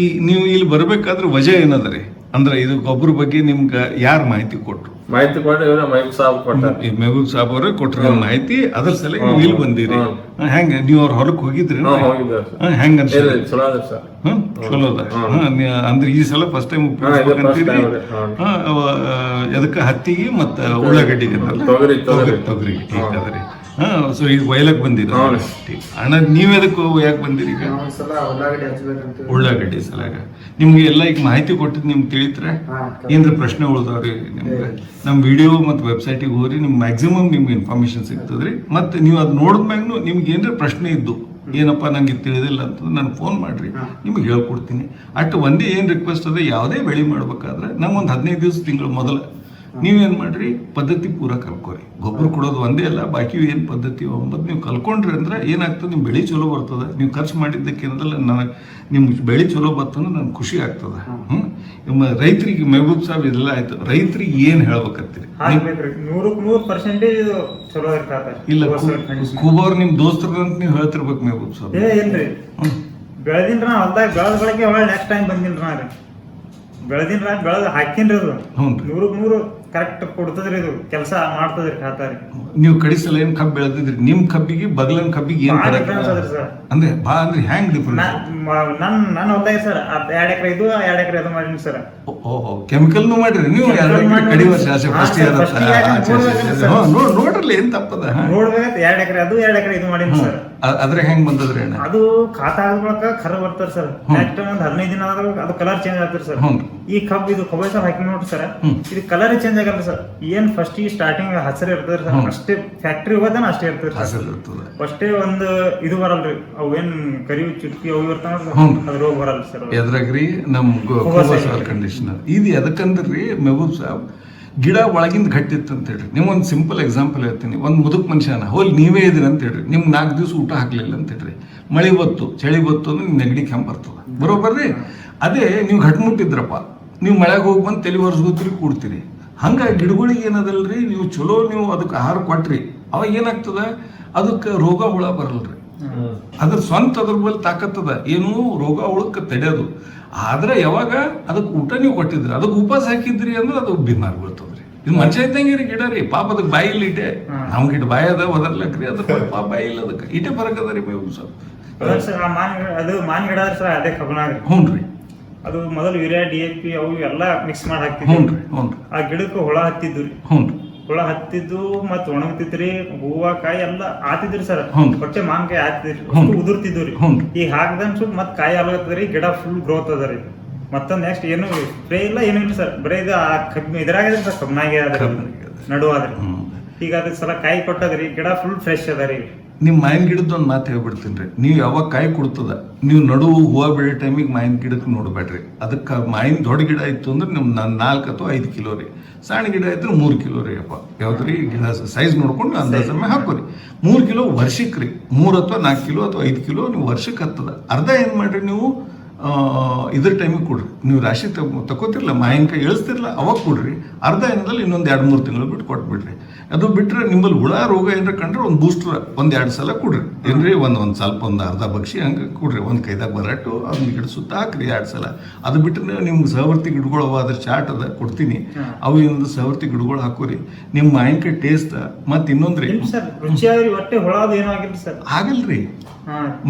ಈ ನೀವು ಇಲ್ಲಿ ಬರ್ಬೇಕಾದ್ರೆ ವಜಹ ಏನದ ರೀ? ಅಂದ್ರೆ ಇದು ಗೊಬ್ಬರ ಬಗ್ಗೆ ನಿಮ್ಗೆ ಯಾರು ಮಾಹಿತಿ ಕೊಟ್ರು? ಮಾಹಿತಿ ಕೊಟ್ಟು ಇವ್ರ ಮೆಹಬೂಬ್ ಸಾಬ್ ಕೊಟ್ಟಾರ. ಈ ಮೆಹಬೂಬ್ ಸಾಬ್ ಅವ್ರೆ ಕೊಟ್ರ ಮಾಹಿತಿ, ಅದ್ರ ಸಲ ನೀವು ಇಲ್ಲಿ ಬಂದಿರಿ. ಹೆಂಗ ನೀವು ಅವ್ರ ಹೊಲಕ್ ಹೋಗಿದ್ರಿ? ಹೆಂಗ ಅನ್ಸಿದ್ರಿ? ಚಲೋ ಅದ ಸರ್. ಚಲೋ ಅದ. ಅಂದ್ರೆ ಈ ಸಲ ಫಸ್ಟ್ ಟೈಮ್ ಉಪಯೋಗಿಸ್ಬೇಕಂತೀರಿ. ಅದಕ್ಕೆ ಹತ್ತಿಗೆ ಮತ್ತ ಉಳ್ಳಾಗಡ್ಡಿಗೆ ತೊಗರಿಗೆ ಟೀಕ್ ಅದರಿ. ಸೊ ಈಗ ಒಯ್ಲಕ್ ಬಂದಿರ ಅಣ್ಣ, ನೀವ್ ಎದಕ್ಕೆ ಯಾಕೆ ಬಂದಿರಿ? ಈಗ ಉಳ್ಳಾಗಡ್ಡಿ ಸಲಾಗ ನಿಮ್ಗೆ ಎಲ್ಲ ಈಗ ಮಾಹಿತಿ ಕೊಟ್ಟಿದ್ ನಿಮ್ಗೆ ತಿಳಿತ್ರೆ ಏನ್ರ ಪ್ರಶ್ನೆ ಉಳ್ದಾವ್ರಿ ನಿಮ್ಗೆ? ನಮ್ ವಿಡಿಯೋ ಮತ್ತು ವೆಬ್ಸೈಟಿಗೆ ಹೋಗ್ರಿ, ನಿಮ್ಗೆ ಮ್ಯಾಕ್ಸಿಮಮ್ ನಿಮ್ಗೆ ಇನ್ಫಾರ್ಮೇಶನ್ ಸಿಗ್ತದ್ರಿ. ಮತ್ತೆ ನೀವು ಅದು ನೋಡಿದ್ಮ್ಯಾಗ ನಿಮ್ಗೆ ಏನ್ರ ಪ್ರಶ್ನೆ ಇದ್ದು ಏನಪ್ಪ ನಂಗೆ ತಿಳಿದಿಲ್ಲ ಅಂತ ನಾನು ಫೋನ್ ಮಾಡ್ರಿ, ನಿಮ್ಗೆ ಹೇಳ್ಕೊಡ್ತೀನಿ. ಅಟ್ ಒಂದೇ ಏನ್ ರಿಕ್ವೆಸ್ಟ್ ಅದ, ಯಾವುದೇ ಬೆಳೆ ಮಾಡ್ಬೇಕಾದ್ರೆ ನಮ್ಗೊಂದು 15 ದಿವಸ ತಿಂಗಳು ಮೊದಲು ನೀವೇನ್ ಮಾಡ್ರಿ, ಪದ್ಧತಿ ಪೂರ ಕಲ್ಕೋರಿ. ಗೊಬ್ಬರ ಕೊಡೋದು ಒಂದೇ ಅಲ್ಲ, ಬಾಕಿ ಏನ್ ಪದ್ಧತಿ ಅಂಬದ್ ನೀವು ಕಲ್ಕೊಂಡ್ರಿ ಅಂದ್ರೆ ಏನಾಗ್ತದೆ, ನಿಮ್ ಬೆಳೆ ಚಲೋ ಬರ್ತದ. ನೀವು ಖರ್ಚು ಮಾಡಿದ್ದಕ್ಕೆ ಏನದಲ್ಲ, ನನಗೆ ನಿಮ್ ಬೆಳೆ ಚಲೋ ಬರ್ತಂದ್ರೆ ನನ್ಗೆ ಖುಷಿ ಆಗ್ತದ. ನಿಮ್ಮ ರೈತರಿಗೆ ಮೆಹಬೂಬ್ ಸಾಬ್ ಇದೆಲ್ಲ ಆಯ್ತು, ರೈತರಿಗೆ ಏನ್ ಹೇಳ್ಬೇಕಂತೀರಿ? 100% ಚಲೋ ಇರ್ತಾರ. ಇಲ್ಲ, ಕೂಬವ್ರು ನಿಮ್ ದೋಸ್ತರು ಅಂತ ನೀವು ಹೇಳ್ತಿರ್ಬೇಕು ಮೆಹಬೂಬ್ ಸಾಬ್. ಏನ್ರಿ ಬೆಳೆದಿನ್ರ ಹೊಲ್ದಾಗ ಬೆಳೆದ ಬಳಕೆ ನೆಕ್ಸ್ಟ್ ಟೈಮ್ ಬಂದಿನ್ರ ರೀ, ಬೆಳೆದ ಹಾಕಿನ್ರಿ ಅದು 100% ಕರೆಕ್ಟ್ ಕೊಡ್ತದ್ರಿ, ಇದು ಕೆಲಸ ಮಾಡ್ತದ್ರಿ ಖಾತಾರಿ. ನೀವು ಕಡಿಸಲ ಏನ್ ಕಬ್ಬು ಬೆಳೆದಿದ್ರಿ, ನಿಮ್ ಕಬ್ಬಿಗೆ ಬಗ್ಲನ್ ಕಬ್ಬಿಗೆ ಏನ್ ಅಂದ್ರೆ ಅಂದ್ರೆ ಹ್ಯಾಂಗ್ ಡಿಫ್ರೆನ್ಸ್? ನನ್ನ ಹೊಲ್ದಾಗ ಸರ್ 2 ಎಕರೆ ಇದು 2 ಎಕರೆ ಅದು ಮಾಡಿನಿ ಸರ್. ಕೆಮಿಕಲ್ನು ಮಾಡಿರಿ ನೀವು? 2 ಎಕರೆ ಕಡಿ ವರ್ಷ ಫಸ್ಟ್ ಇಯರ್ ನೋಡ್ರಲ್ಲ, ಏನ್ ತಪ್ಪದ? ನೋಡ್ಬೇಕು, 2 ಎಕರೆ ಅದು 2 ಎಕರೆ ಇದು ಮಾಡಿನಿ ಸರ್. ಅದ್ರ ಹೆಂಗ್ ಬಂದದ್ರಿ ಅಣ್ಣ? ಅದು ಖಾತಾ ಆದ್ಮೇಲೆ ಖರ ಬರ್ತಾರ ಸರ್. ನೆಕ್ಸ್ಟ್ ಒಂದ್ 15 ದಿನ ಆದಾಗ ಅದು ಕಲರ್ ಚೇಂಜ್ ಆಗ್ತದೆ ಸರ್. ಈ ಕಬ್ಬು ಇದು ಕೊಬ್ಬರಿ ಸಾಲ್ ಹಾಕಿ ನೋಡ್ರಿ ಸರ್, ಇದು ಕಲರ್ ಚೇಂಜ್ ಆಗಲ್ಲ ಸರ್. ಏನ್ ಫಸ್ಟ್ ಸ್ಟಾರ್ಟಿಂಗ್ ಹಸಿರು ಇರ್ತದೆ ಸರ್, ಅಷ್ಟೇ ಫ್ಯಾಕ್ಟ್ರಿ ಹೋಗೋದನ ಅಷ್ಟೇ ಇರ್ತದೆ ಫಸ್ಟೇ. ಒಂದು ಇದು ಬರಲ್ರಿ, ಅವು ಏನ್ ಕರಿ ಚುಕ್ಕಿ ಅವು ಇರ್ತಾವ ಅದ್ರ ರೋಗ ಬರಲ್ಲ ಸರ್. ಎದ್ರಾಗ್ರಿ ನಮ್ ಕಂಡೀಷನರ್ ಇದು ಎದಕ್ಕಂದ್ರಿ ಮೆಹಬೂಬ್ ಸಾಬ್, ಗಿಡ ಒಳಗಿಂದ ಗಟ್ಟಿತ್ತು ಅಂತ ಹೇಳ್ರಿ. ನಿಮ್ಗೊಂದು ಸಿಂಪಲ್ ಎಕ್ಸಾಂಪಲ್ ಹೇಳ್ತೀನಿ. ಒಂದು ಮುದುಕ್ ಮನುಷ್ಯನ ಹೋಲ್ ನೀವೇ ಇದ್ರಿ ಅಂತ ಹೇಳ್ರಿ, ನಿಮ್ಗೆ 4 ದಿವಸ ಊಟ ಹಾಕ್ಲಿಲ್ಲ ಅಂತ ಹೇಳ್ರಿ, ಮಳೆ ಬತ್ತು ಚಳಿ ಬತ್ತು ಅಂದ್ರೆ ನೆಗಡಿ ಕೆಮ್ಮು ಬರ್ತದ, ಬರೋಬರ್ರಿ. ಅದೇ ನೀವು ಗಟ್ಮುಟ್ಟಿದ್ರಪ್ಪ, ನೀವು ಮಳೆಗೆ ಹೋಗಿ ಬಂದು ತಲೆ ಒರೆಸ್ಕೋತೀರಿ ಕೂಡ್ತೀರಿ. ಹಂಗಾಗಿ ಗಿಡಗಳಿಗೆ ಏನದಲ್ರಿ, ನೀವು ಚಲೋ ನೀವು ಅದಕ್ಕೆ ಆಹಾರ ಕೊಟ್ರಿ, ಅವಾಗ ಏನಾಗ್ತದ, ಅದಕ್ಕೆ ರೋಗ ಹುಳ ಬರಲ್ರಿ. ಅದ್ರ ಸ್ವಂತ ಅದ್ರ ಬಲ್ಲಿ ತಾಕತ್ತದ, ಏನು ರೋಗ ಹುಳಕ್ಕೆ ತಡೆಯೋದು. ಆದ್ರೆ ಯಾವಾಗ ಅದಕ್ಕೆ ಊಟ ನೀವು ಕೊಟ್ಟಿದ್ರಿ, ಅದಕ್ಕೆ ಉಪವಾಸ ಹಾಕಿದ್ರಿ ಅಂದ್ರೆ ಅದು ಬಿಮಾರ್ ಬರ್ತದ್ರಿ. ಇದು ಮನುಷ್ಯ ಇದ್ದಂಗೆ ರೀ ಗಿಡ ರೀ, ಪಾಪ ಅದಕ್ಕೆ ಬಾಯಿ ಇಲ್ಲ ಇಟ್ಟೆ, ನಮ್ ಗಿಡ ಬಾಯಿ ಅದ ಒದರ್ಲಕ್ರಿ, ಅದ್ರ ಪಾಪ ಬಾಯಿ ಇಲ್ಲ, ಅದಕ್ಕೆ ಇಟೆ ಫರಕ್ ಅದ ರೀ ಮೆಹಬೂಬ್ ಸಾಬ್. ಅದು ಮಾನ್ ಗಿಡ ಸರ್, ಅದೇ ಕಬ್ಬನಾಗ್ರಿ. ಹ್ಞೂನ್ರಿ, ಅದು ಮೊದಲು ಯೂರಿಯಾ DAP ಅವು ಎಲ್ಲ ಮಿಕ್ಸ್ ಮಾಡಿ ಹಾಕ್ತಿದ್ವಿ. ಆ ಗಿಡಕ್ಕೆ ಹುಳ ಹತ್ತಿದ್ದು ರೀ, ಹುಳ ಹತ್ತಿದ್ದು ಮತ್ ಒಣಗ್ತಿದ್ರಿ, ಹೂವ ಕಾಯಿ ಎಲ್ಲ ಆತಿದ್ರಿ ಸರ್. ಹೊಟ್ಟೆ ಮಾನ್ಕಾಯಿ ಆತಿದ್ರಿ, ಉದುರ್ತಿದ್ವು ರೀ. ಈಗ ಹಾಕ್ದಂಗ್ ಸ್ವಲ್ಪ ಮತ್ ಕಾಯಿ ಆಗತ್ತದ್ರಿ, ಗಿಡ ಫುಲ್ ಗ್ರೋತ್ ಅದ ರೀ. ಮತ್ತೊಂದ್ ನೆಕ್ಸ್ಟ್ ಏನು ಸ್ಪ್ರೇ ಇಲ್ಲ ಏನು ಇಲ್ಲ ಸರ್, ಬರೀ ಇದು ಇದ್ರಾಗ ಸರ್ ಕಬ್ಬನಾಗೆ ಅದ ನಡುವಾದ್ರಿ. ಈಗ ಅದಕ್ಕೆ ಸಲ ಕಾಯಿ ಕೊಟ್ಟದ್ರಿ, ಗಿಡ ಫುಲ್ ಫ್ರೆಶ್ ಅದ ರೀ. ನಿಮ್ಮ ಮಾವಿನ ಗಿಡದ ಒಂದು ಮಾತು ಹೇಳ್ಬಿಡ್ತೀನಿ ರೀ, ನೀವು ಯಾವಾಗ ಕಾಯಿ ಕೊಡ್ತದ, ನೀವು ನಡುವು ಹೂವು ಬೆಳೆ ಟೈಮಿಗೆ ಮಾವಿನ ಗಿಡಕ್ಕೆ ನೋಡ್ಬೇಡ್ರಿ. ಅದಕ್ಕೆ ಮಾವಿನ ದೊಡ್ಡ ಗಿಡ ಇತ್ತು ಅಂದ್ರೆ ನಿಮ್ 4 ಅಥವಾ 5 ಕಿಲೋ ರೀ, ಸಣ್ಣ ಗಿಡ ಇದ್ರೆ 3 ಕಿಲೋ ರೀ. ಅಪ್ಪ ಯಾವ್ದ್ರಿ ಗಿಡ ಸೈಜ್ ನೋಡ್ಕೊಂಡು ಅಂದಾಜಮ್ಮೆ ಹಾಕೋರಿ. 3 ಕಿಲೋ ವರ್ಷಕ್ಕೆ ರೀ, 3 ಅಥವಾ 4 ಕಿಲೋ ಅಥವಾ 5 ಕಿಲೋ ನೀವು ವರ್ಷಕ್ಕೆ ಹತ್ತದ. ಅರ್ಧ ಏನ್ ಮಾಡ್ರಿ ನೀವು ಇದ್ರ ಟೈಮಿಗೆ ಕೊಡ್ರಿ. ನೀವು ರಾಶಿ ತಗೋತಿರಲ್ಲ, ಮಾವಿನಕಾಯಿ ಇಳಿಸ್ತಿರಲ್ಲ, ಅವಾಗ ಕೊಡ್ರಿ. ಅರ್ಧ ಏನದಲ್ಲಿ ಇನ್ನೊಂದು 2-3 ತಿಂಗಳು ಬಿಟ್ಟು ಕೊಟ್ಬಿಡ್ರಿ. ಅದು ಬಿಟ್ಟರೆ ನಿಮ್ಮಲ್ಲಿ ಹುಳ ರೋಗ ಏನಾರ ಕಂಡ್ರೆ ಒಂದು ಬೂಸ್ಟ್ರ್ 1-2 ಸಲ ಕೊಡ್ರಿ. ಏನ್ರಿ ಒಂದು ಸ್ವಲ್ಪ ಒಂದು ಅರ್ಧ ಬಕ್ಷಿ ಹಂಗೆ ಕೊಡ್ರಿ. ಒಂದು ಕೈದಾಗ ಬರಾಟು ಅದನ್ನ ಗಿಡ ಸುತ್ತ ಹಾಕ್ರಿ 2 ಸಲ. ಅದು ಬಿಟ್ಟರೆ ನಿಮ್ಗೆ ಸಹವರ್ತಿ ಗಿಡಗಳು ಅವ, ಅದ್ರ ಚಾಟ್ ಅದ ಕೊಡ್ತೀನಿ, ಅವು ಇನ್ನೊಂದು ಸಹವರ್ತಿ ಗಿಡಗಳು ಹಾಕೋರಿ. ನಿಮ್ಮ ಮಾವಿನಕಾಯಿ ಟೇಸ್ಟ್ ಮತ್ತು ಇನ್ನೊಂದ್ರಿ ಆಗಲ್ರಿ.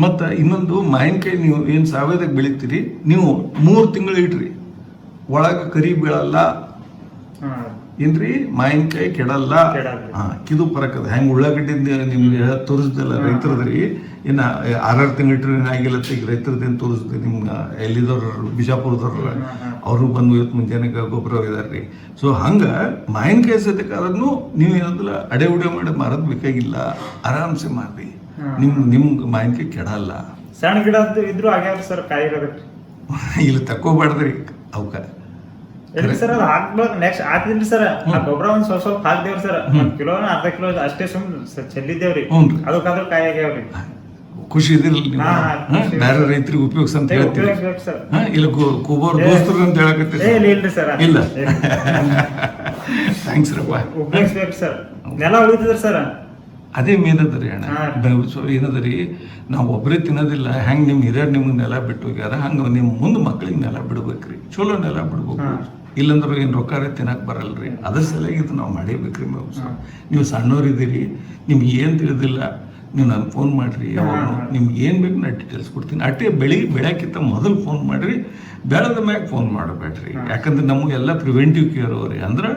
ಮತ್ತು ಇನ್ನೊಂದು ಮಾವಿನಕಾಯಿ ನೀವು ಏನು ಸಾವಯವದಾಗ ಬೆಳಿತೀರಿ, ನೀವು 3 ತಿಂಗಳು ಇಡ್ರಿ, ಒಳಗೆ ಕರಿ ಬೀಳಲ್ಲ ಏನ್ರಿ, ಮಾವಿನಕಾಯಿ ಕೆಡಲ್ಲ. ಇದು ಪರಕದ ಹೆಂಗೆ ಉಳ್ಳಾಗಡ್ಡಿ ನಿಮ್ಗೆ ತೋರಿಸ್ದಲ್ಲ ರೈತರದ್ರಿ, ಇನ್ನು 6 ತಿಂಗಳು ಇಟ್ರೆ ಆಗಿಲ್ಲ. ಈಗ ರೈತರದ್ದೇನು ತೋರಿಸ್ದೆ ನಿಮ್ಗೆ, ಎಲ್ಲಿದವ್ರು ಬಿಜಾಪುರದವ್ರು ಅವರು ಬಂದು ಇವತ್ತು ಮುಂಜಾನೆ ಗೊಬ್ಬರ ಇದಾರ್ರಿ. ಸೊ ಹಂಗೆ ಮಾವಿನಕಾಯಿ ಸದ್ಯಕ್ಕಾದ್ರೂ ನೀವು ಏನಂದ್ರೆ ಅಡೆ ಉಡೆ ಮಾಡಿ ಮಾರೋದು ಬೇಕಾಗಿಲ್ಲ, ಆರಾಮ್ಸೆ ಮಾರಿ. ನಿಮ್ಗೆ ಮಾವಿನಕಾಯಿ ಕೆಡಲ್ಲ. ಸಣ್ಣ ಗಿಡ ಇದ್ರು ಆಗ್ಯಾವ ಸರ್, ಕಾಯಿ ಇಲ್ಲಿ ತಕ್ಕೋಬಾರ್ದ್ರಿ ಅವಕ್ಕ ಸರ್. ಅದು ಹಾಕ್ಬೇಕು, ನೆಕ್ಸ್ಟ್ ಹಾಕ್ತಿದ್ರಿ ಸರ್. ಗೊಬ್ಬರ ಒಂದ್ ಸ್ವಲ್ಪ ಹಾಕ್ದೇವ್ರಿ ಸರ್, 1 ಕಿಲೋ 1/2 ಕಿಲೋ ಅಷ್ಟೇ ಚೆಲ್ಲಿದ್ದೇವ್ರಿ. ಅದಕ್ಕಾದ್ರೂ ಕಾಯಿ ಆಗ್ಯಾವ್ರಿ. ಖುಷಿ ಇದಿರಲಿ ನೀವು, ಬೇರೆ ರೈತರಿಗೆ ಉಪಯೋಗಿಸ ಅಂತ ಹೇಳ್ತೀವಿ. ಇಲ್ಲ ಕೂಬೋರ್ ದೋಸ್ತರು ಅಂತ ಹೇಳಕತ್ತೀರಿ? ಇಲ್ಲ, ಥ್ಯಾಂಕ್ಸ್ ರಪ್ಪ. ಉಪಯೋಗಿಸ್ಬೇಕು ಸರ್, ನೆಲ ಉಳಿತದ್ರಿ ಸರ್. ಅದೇ ಮೇನ್ ಅದರಿ ಅಣ್ಣ. ಏನದರಿ, ನಾವು ಒಬ್ಬರೇ ತಿನ್ನೋದಿಲ್ಲ. ಹೆಂಗೆ ನಿಮ್ಮ ಹಿರಿಯರು ನಿಮ್ಗೆ ನೆಲ ಬಿಟ್ಟು ಹೋಗ್ಯಾರ, ಹಂಗೆ ನಿಮ್ಮ ಮುಂದೆ ಮಕ್ಳಿಗೆ ನೆಲ ಬಿಡ್ಬೇಕ್ರಿ, ಚಲೋ ನೆಲ ಬಿಡ್ಬೇಕು. ಇಲ್ಲಂದ್ರೆ ಏನು ರೊಕ್ಕ ತಿನ್ನಕ್ಕೆ ಬರಲ್ರಿ. ಅದ್ರ ಸಲುವಾಗಿ ಇದು ನಾವು ಮಾಡೇಬೇಕ್ರಿ. ನೀವು ಸಣ್ಣವ್ರಿದ್ದೀರಿ, ನಿಮ್ಗೆ ಏನು ತಿಳಿದಿಲ್ಲ, ನೀವು ನಾನು ಫೋನ್ ಮಾಡಿರಿ. ಯಾವಾಗ ನಿಮ್ಗೆ ಏನು ಬೇಕು ನಾನು ಡೀಟೇಲ್ಸ್ ಕೊಡ್ತೀನಿ. ಅಟ್ಟೆ ಬೆಳೆಯೋಕ್ಕಿಂತ ಮೊದಲು ಫೋನ್ ಮಾಡಿರಿ, ಬೆಳೆದ ಮ್ಯಾಗ ಫೋನ್ ಮಾಡಬೇಡ್ರಿ. ಯಾಕಂದ್ರೆ ನಮಗೆಲ್ಲ ಪ್ರಿವೆಂಟಿವ್ ಕೇರ್ ಅವ್ರಿ. ಅಂದ್ರೆ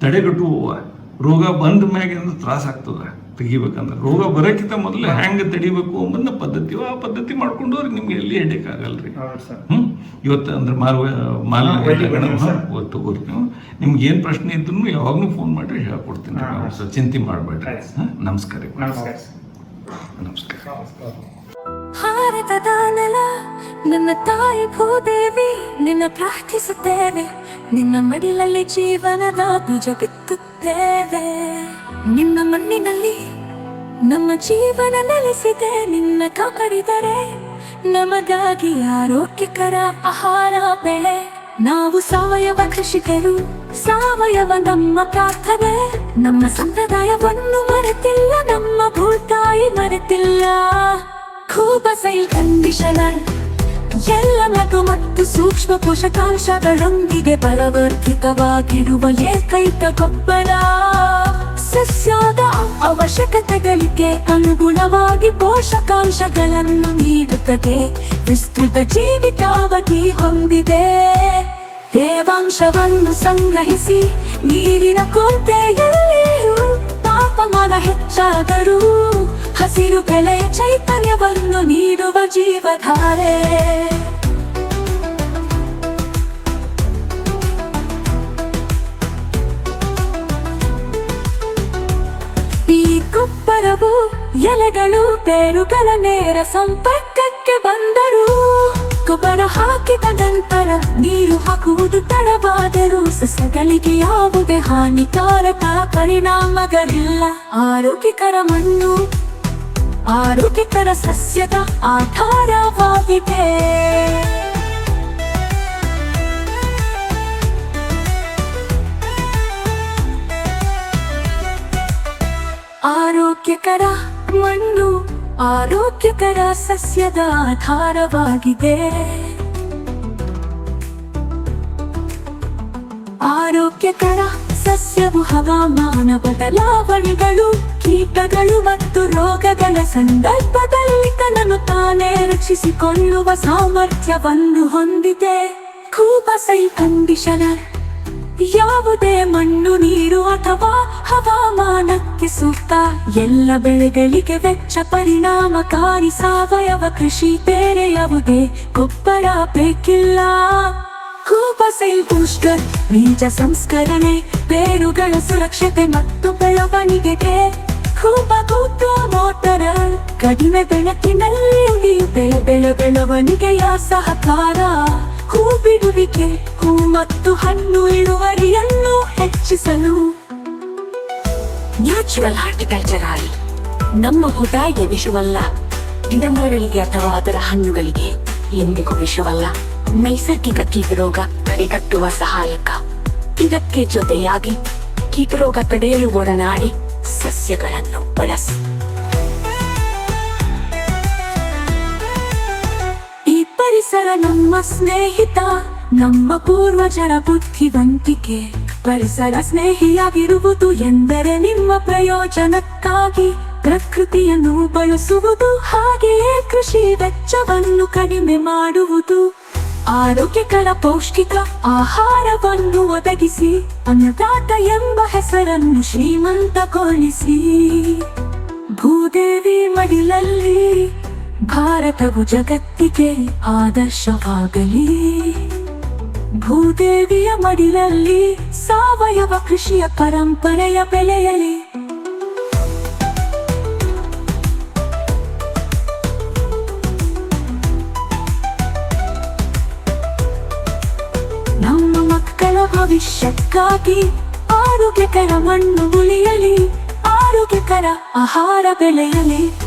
ತಡೆಗಟ್ಟುವ ರೋಗ ಬಂದ ಮ್ಯಾಗ ಏನಾದ್ರು ತ್ರಾಸ ಆಗ್ತದೆ ತೆಗಿಬೇಕಂದ್ರೆ. ರೋಗ ಬರೋಕ್ಕಿಂತ ಮೊದಲು ಹೆಂಗೆ ತಡಿಬೇಕು ಅನ್ನೋ ಪದ್ಧತಿ, ಆ ಪದ್ಧತಿ ಮಾಡ್ಕೊಂಡವ್ರಿಗೆ ನಿಮ್ಗೆ ಎಲ್ಲಿ ಹೆಡ್ಡೇಕ್ ಆಗಲ್ರಿ. ಇವತ್ತು ಅಂದ್ರೆ ತಗೋರಿ ನೀವು. ನಿಮ್ಗೆ ಏನು ಪ್ರಶ್ನೆ ಇದ್ರು ಯಾವಾಗಲೂ ಫೋನ್ ಮಾಡಿರಿ, ಹೇಳ್ಕೊಡ್ತೀನಿ. ಚಿಂತೆ ಮಾಡಬೇಡ್ರಿ. ನಮಸ್ಕಾರ. ನಮಸ್ಕಾರ. ಭಾರತದ ನೆಲ ನನ್ನ ತಾಯಿ ಭೂದೇವಿ, ನಿನ್ನ ಪ್ರಾರ್ಥಿಸುತ್ತೇವೆ. ನಿನ್ನ ಮಡಿಲಲ್ಲಿ ಜೀವನದ ಬೀಜ ಬಿತ್ತುತ್ತೇವೆ. ನಿನ್ನ ಮಣ್ಣಿನಲ್ಲಿ ನಮ್ಮ ಜೀವನ ನೆಲೆಸಿದೆ. ನಿನ್ನ ಕಾಪಾಡಿದರೆ ನಮಗಾಗಿ ಆರೋಗ್ಯಕರ ಆಹಾರ ಬೆಳೆ. ನಾವು ಸಾವಯವ ಕೃಷಿಕರು, ಸಾವಯವ ನಮ್ಮ ಪ್ರಾರ್ಥನೆ. ನಮ್ಮ ಸಂಪ್ರದಾಯವನ್ನು ಮರೆತಿಲ್ಲ, ನಮ್ಮ ಭೂತಾಯಿ ಮರೆತಿಲ್ಲ. ಕೂಬಸೈಲ್ ಕಂಡೀಷನರ್ ಎಲ್ಲ ಲಘು ಮತ್ತು ಸೂಕ್ಷ್ಮ ಪೋಷಕಾಂಶಗಳೊಂದಿಗೆ ಬಲವರ್ಧಿತವಾಗಿರುವ ಏಕೈಕ ಗೊಬ್ಬರ. ಸಸ್ಯದ ಅವಶ್ಯಕತೆಗಳಿಗೆ ಅನುಗುಣವಾಗಿ ಪೋಷಕಾಂಶಗಳನ್ನು ನೀಡುತ್ತದೆ. ವಿಸ್ತೃತ ಜೀವಿತಾವಧಿ ಹೊಂದಿದೆ. ತೇವಾಂಶವನ್ನು ಸಂಗ್ರಹಿಸಿ ನೀರಿನ ಕೊರತೆಯಲ್ಲಿಯೂ ತಾಪಮಾನ ಹೆಚ್ಚಾದರೂ ಹಸಿರು ಬೆಳೆಯ ಚೈತನ್ಯವನ್ನು ನೀಡುವ ಜೀವಧಾರೆ. ಈ ಗೊಬ್ಬರವು ಎಲೆಗಳು ಬೇರುಗಳ ನೇರ ಸಂಪರ್ಕಕ್ಕೆ ಬಂದರೂ, ಗೊಬ್ಬರ ಹಾಕಿದ ನಂತರ ನೀರು ಹಾಕುವುದು ತಡವಾದರೂ ಸಸ್ಯಗಳಿಗೆ ಯಾವುದೇ ಹಾನಿಕಾರಕ ಪರಿಣಾಮಗಳಿಲ್ಲ. ಆರೋಗ್ಯಕರ ಮಣ್ಣು ಆರೋಗ್ಯಕರ ಸಸ್ಯದ ಆಧಾರವಾಗಿದೆ. ಆರೋಗ್ಯಕರ ಮಣ್ಣು ಆರೋಗ್ಯಕರ ಸಸ್ಯದ ಆಧಾರವಾಗಿದೆ. ಆರೋಗ್ಯಕರ ಸಸ್ಯವು ಹವಾಮಾನ ಬದಲಾವಣೆಗಳು, ಕೀಟಗಳು ಮತ್ತು ರೋಗಗಳ ಸಂದರ್ಭದಲ್ಲಿ ತನ್ನನ್ನು ತಾನೇ ರಕ್ಷಿಸಿಕೊಳ್ಳುವ ಸಾಮರ್ಥ್ಯವನ್ನು ಹೊಂದಿದೆ. ಕೂಬಸೈಲ್ ಕಂಡೀಷನರ್ ಯಾವುದೇ ಮಣ್ಣು, ನೀರು ಅಥವಾ ಹವಾಮಾನಕ್ಕೆ ಸೂಕ್ತ. ಎಲ್ಲ ಬೆಳೆಗಳಿಗೆ ವೆಚ್ಚ ಪರಿಣಾಮಕಾರಿ ಸಾವಯವ ಕೃಷಿ. ಬೇರೆ ಯಾವುದೇ ಗೊಬ್ಬರ ಬೇಕಿಲ್ಲ. ಕೂಬಸೈಲ್ ಬೂಸ್ಟರ್ ಬೀಜ ಸಂಸ್ಕರಣೆ, ಬೇರುಗಳ ಸುರಕ್ಷತೆ ಮತ್ತು ಬೆಳವಣಿಗೆಗೆ. ಕೂಬು ಮೋಟರ್ ಕಡಿಮೆ ಬೆಳಕಿನಲ್ಲಿ ಬೆಳವಣಿಗೆಯ ಸಹಕಾರ. ಹೂ ಬಿಡುವಿಕೆ, ಹೂ ಮತ್ತು ಹಣ್ಣು ಇಳುವರಿಯನ್ನು ಹೆಚ್ಚಿಸಲು. ನ್ಯಾಚುರಲ್ ಹಾರ್ಟಿಕಲ್ಚರ್ ಆಯಿಲ್ ನಮ್ಮ ಭೂತಾಯಿಗೆ ವಿಷವಲ್ಲ. ಗಿಡಮರಗಳಿಗೆ ಅಥವಾ ಅದರ ಹಣ್ಣುಗಳಿಗೆ ಎಂದಿಗೂ ವಿಷವಲ್ಲ, ನೈಸರ್ಗಿಕ ಕೀಟರೋಗ ತಡೆಗಟ್ಟುವ ಸಹಾಯಕ. ಇದಕ್ಕೆ ಜೊತೆಯಾಗಿ ಕೀಟರೋಗ ತಡೆಯಲು ಒಡನಾಡಿ ಸಸ್ಯಗಳನ್ನು ಬಳಸಿ. ಈ ಪರಿಸರ ನಮ್ಮ ಸ್ನೇಹಿತ, ನಮ್ಮ ಪೂರ್ವಜರ ಬುದ್ಧಿವಂತಿಕೆ. ಪರಿಸರ ಸ್ನೇಹಿಯಾಗಿರುವುದು ಎಂದರೆ ನಿಮ್ಮ ಪ್ರಯೋಜನಕ್ಕಾಗಿ ಪ್ರಕೃತಿಯನ್ನು ಬಳಸುವುದು, ಹಾಗೆಯೇ ಕೃಷಿ ವೆಚ್ಚವನ್ನು ಕಡಿಮೆ ಮಾಡುವುದು. ಆರೋಗ್ಯಕರ ಪೌಷ್ಟಿಕ ಆಹಾರವನ್ನು ಒದಗಿಸಿ ಅನ್ನದಾತ ಎಂಬ ಹೆಸರನ್ನು ಶ್ರೀಮಂತಗೊಳಿಸಿ. ಭೂದೇವಿ ಮಡಿಲಲ್ಲಿ ಭಾರತವು ಜಗತ್ತಿಗೆ ಆದರ್ಶವಾಗಲಿ. ಭೂದೇವಿಯ ಮಡಿಲಲ್ಲಿ ಸಾವಯವ ಕೃಷಿಯ ಪರಂಪರೆಯ ಬೆಳೆಯಲಿ. ನಮ್ಮ ಮಕ್ಕಳ ಭವಿಷ್ಯಕ್ಕಾಗಿ ಆರೋಗ್ಯಕರ ಮಣ್ಣು ಉಳಿಯಲಿ, ಆರೋಗ್ಯಕರ ಆಹಾರ ಬೆಳೆಯಲಿ.